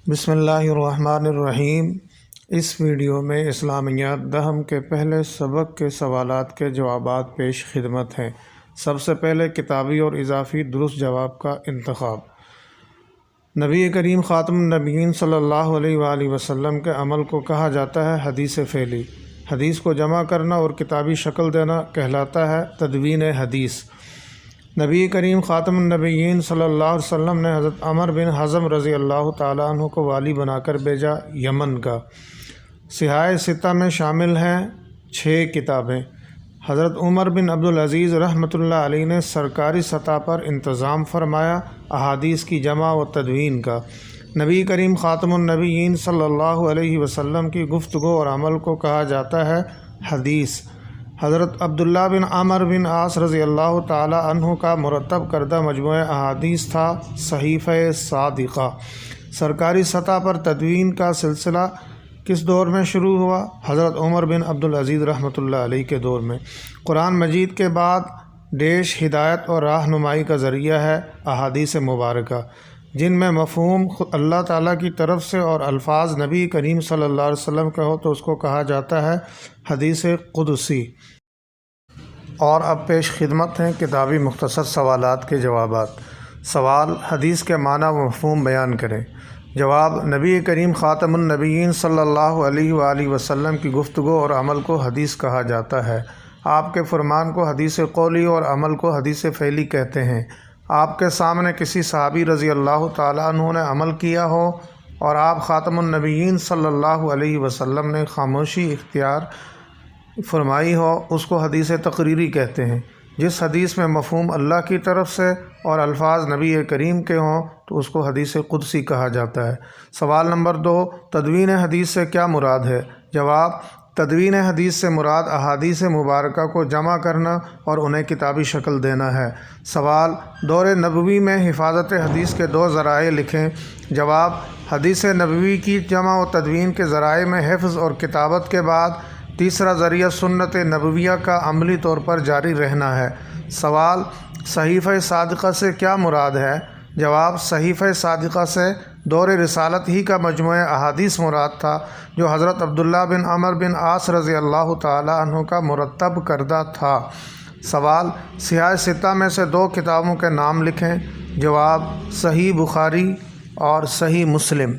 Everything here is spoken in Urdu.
بسم اللہ الرحمن الرحیم۔ اس ویڈیو میں اسلامیات دہم کے پہلے سبق کے سوالات کے جوابات پیش خدمت ہیں۔ سب سے پہلے کتابی اور اضافی درست جواب کا انتخاب۔ نبی کریم خاتم النبیین صلی اللہ علیہ وآلہ وسلم کے عمل کو کہا جاتا ہے حدیث فعلی۔ حدیث کو جمع کرنا اور کتابی شکل دینا کہلاتا ہے تدوین حدیث۔ نبی کریم خاتم النبیین صلی اللہ علیہ وسلم نے حضرت عمر بن حزم رضی اللہ تعالیٰ عنہ کو والی بنا کر بھیجا یمن کا۔ صحاح ستہ میں شامل ہیں 6 کتابیں۔ حضرت عمر بن عبدالعزیز رحمۃ اللہ علیہ نے سرکاری سطح پر انتظام فرمایا احادیث کی جمع و تدوین کا۔ نبی کریم خاتم النبیین صلی اللہ علیہ وسلم کی گفتگو اور عمل کو کہا جاتا ہے حدیث۔ حضرت عبداللہ بن عمر بن عاص رضی اللہ تعالی عنہ کا مرتب کردہ مجموعہ احادیث تھا صحیفہ صادقہ۔ سرکاری سطح پر تدوین کا سلسلہ کس دور میں شروع ہوا؟ حضرت عمر بن عبدالعزیز رحمۃ اللہ علیہ کے دور میں۔ قرآن مجید کے بعد ہدایت اور رہنمائی کا ذریعہ ہے احادیث مبارکہ، جن میں مفہوم اللہ تعالیٰ کی طرف سے اور الفاظ نبی کریم صلی اللہ علیہ وسلم کا ہو تو اس کو کہا جاتا ہے حدیث قدسی۔ اور اب پیش خدمت ہیں کتابی مختصر سوالات کے جوابات۔ سوال: حدیث کے معنی و مفہوم بیان کریں۔ جواب: نبی کریم خاتم النبیین صلی اللہ علیہ وآلہ وسلم کی گفتگو اور عمل کو حدیث کہا جاتا ہے۔ آپ کے فرمان کو حدیث قولی اور عمل کو حدیث فعلی کہتے ہیں۔ آپ کے سامنے کسی صحابی رضی اللہ تعالیٰ عنہ نے عمل کیا ہو اور آپ خاتم النبیین صلی اللہ علیہ وسلم نے خاموشی اختیار فرمائی ہو، اس کو حدیث تقریری کہتے ہیں۔ جس حدیث میں مفہوم اللہ کی طرف سے اور الفاظ نبی کریم کے ہوں تو اس کو حدیث قدسی کہا جاتا ہے۔ سوال نمبر 2: تدوین حدیث سے کیا مراد ہے؟ جواب: تدوین حدیث سے مراد احادیث مبارکہ کو جمع کرنا اور انہیں کتابی شکل دینا ہے۔ سوال: دور نبوی میں حفاظت حدیث کے 2 ذرائع لکھیں۔ جواب: حدیث نبوی کی جمع و تدوین کے ذرائع میں حفظ اور کتابت کے بعد تیسرا ذریعہ سنت نبویہ کا عملی طور پر جاری رہنا ہے۔ سوال: صحیفہ صادقہ سے کیا مراد ہے؟ جواب: صحیفہ صادقہ سے دور رسالت ہی کا مجموعہ احادیث مراد تھا جو حضرت عبداللہ بن عمر بن عاص رضی اللہ تعالیٰ عنہ کا مرتب کردہ تھا۔ سوال: صحاح ستہ میں سے 2 کتابوں کے نام لکھیں۔ جواب: صحیح بخاری اور صحیح مسلم۔